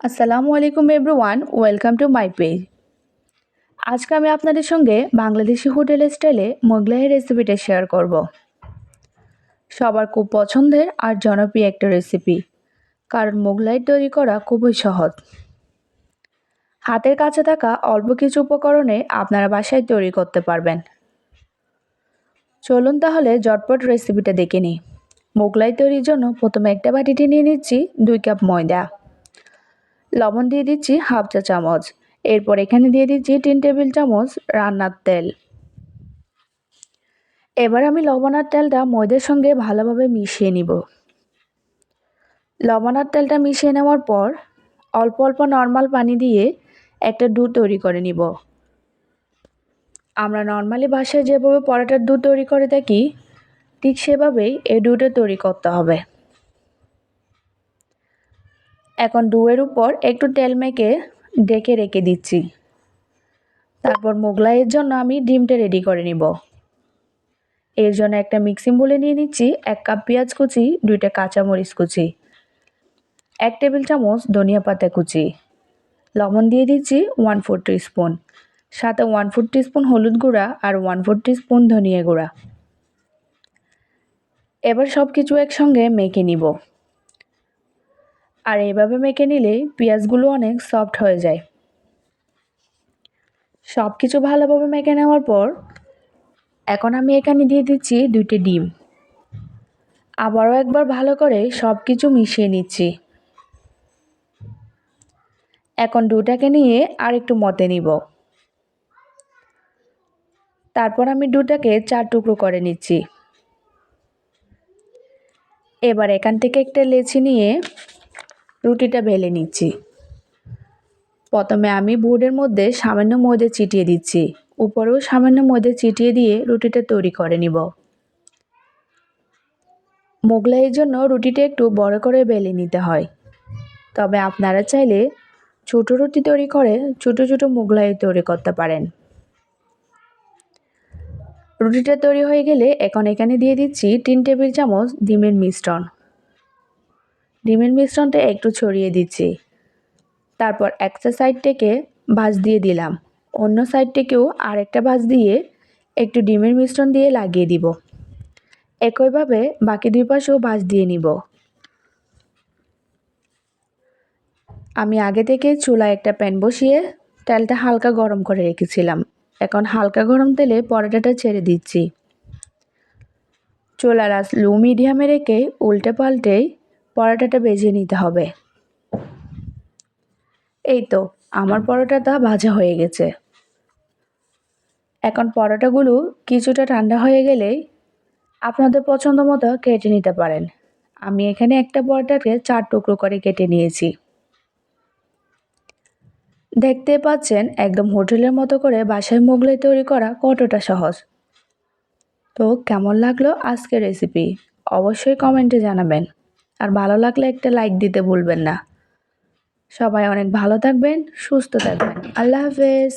আসসালামু আলাইকুম everyone, welcome to my page. আজকে আমি আপনাদের সঙ্গে বাংলাদেশি হোটেল স্টাইলে মোগলাই রেসিপিটা শেয়ার করব। সবার খুব পছন্দের আর জনপ্রিয় একটা রেসিপি, কারণ মোগলাই তৈরি করা খুবই সহজ। হাতের কাছে থাকা অল্প কিছু উপকরণে আপনারা বাসায় তৈরি করতে পারবেন। চলুন তাহলে ঝটপট রেসিপিটা দেখে নিই। মোগলাই তৈরির জন্য প্রথমে একটা বাটিতে নিয়ে নিচ্ছি 2 কাপ ময়দা, লবণ দিয়ে দিচ্ছি হাফ চা চামচ, এরপর এখানে দিয়ে দিচ্ছি 3 টেবিল চামচ রান্নার তেল। এবার আমি লবণ আর তেলটা ময়দার সঙ্গে ভালোভাবে মিশিয়ে নিব। লবণ আর তেলটা মিশিয়ে নেওয়ার পর অল্প অল্প নর্মাল পানি দিয়ে একটা ডো তৈরি করে নিব। আমরা নর্মালি বাসায় যেভাবে পরোটার ডো তৈরি করে থাকি, ঠিক সেভাবেই এই ডোটা তৈরি করতে হবে। এখন ডোয়ের উপর একটু তেল মেখে ঢেকে রেখে দিচ্ছি। তারপর মোগলাইয়ের জন্য আমি ডিমটা রেডি করে নিব। এর জন্য একটা মিক্সিং বোলে নিয়ে নিচ্ছি 1 কাপ পেঁয়াজ কুচি, 2টা কাঁচামরিচ কুচি, 1 টেবিল চামচ ধনিয়া পাতা কুচি, লবণ দিয়ে দিচ্ছি 1/4 টিস্পুন, সাথে 1/4 টিস্পুন হলুদ গুঁড়া আর 1/4 টিস্পুন ধনিয়া গুঁড়া। এবার সব কিছু একসঙ্গে মেখে নিব। আর এভাবে মেখে নিলে পেঁয়াজগুলো অনেক সফট হয়ে যায়। সব কিছু ভালোভাবে মেখে নেওয়ার পর এখন আমি এখানে দিয়ে দিচ্ছি 2টি ডিম। আবারও একবার ভালো করে সব কিছু মিশিয়ে নিচ্ছি। এখন ডোটাকে নিয়ে আর একটু মতে নিব। তারপর আমি ডোটাকে 4 টুকরো করে নিচ্ছি। এবার এখান থেকে একটা লেচি নিয়ে রুটিটা বেলে নিচ্ছি। প্রথমে আমি বোর্ডের মধ্যে সামান্য ময়দা ছিটিয়ে দিচ্ছি, উপরেও সামান্য ময়দা ছিটিয়ে দিয়ে রুটিটা তৈরি করে নিব। মোগলাইয়ের জন্য রুটিটা একটু বড় করে বেলে নিতে হয়, তবে আপনারা চাইলে ছোট রুটি তৈরি করে ছোট ছোট মোগলাই তৈরি করতে পারেন। রুটিটা তৈরি হয়ে গেলে এখন এখানে দিয়ে দিচ্ছি 3 টেবিল চামচ ডিমের মিশ্রণ। ডিমের মিশ্রণটা একটু ছড়িয়ে দিচ্ছি। তারপর একটা সাইড থেকে ভাঁজ দিয়ে দিলাম, অন্য সাইড থেকেও আরেকটা ভাঁজ দিয়ে একটু ডিমের মিশ্রণ দিয়ে লাগিয়ে দিব। একইভাবে বাকি 2 পাশেও ভাঁজ দিয়ে নিব। আমি আগে থেকে চুলায় একটা প্যান বসিয়ে তেলটা হালকা গরম করে রেখেছিলাম। এখন হালকা গরম তেলে পরোটাটা ছেড়ে দিচ্ছি। চুলার আঁচ লো মিডিয়ামে রেখে উল্টে পাল্টে পরোটাটা ভেজে নিতে হবে। এই তো আমার পরোটাটা ভাজা হয়ে গেছে। এখন পরোটাগুলো কিছুটা ঠান্ডা হয়ে গেলেই আপনাদের পছন্দ মতো কেটে নিতে পারেন। আমি এখানে একটা পরোটাকে 4 টুকরো করে কেটে নিয়েছি। দেখতে পাচ্ছেন একদম হোটেলের মতো করে বাসায় মোগলাই তৈরি করা কতটা সহজ। তো কেমন লাগলো আজকের রেসিপি অবশ্যই কমেন্টে জানাবেন, আর ভালো লাগলে একটা লাইক দিতে ভুলবেন না। সবাই অনেক ভালো থাকবেন, সুস্থ থাকবেন। আল্লাহ হাফেজ।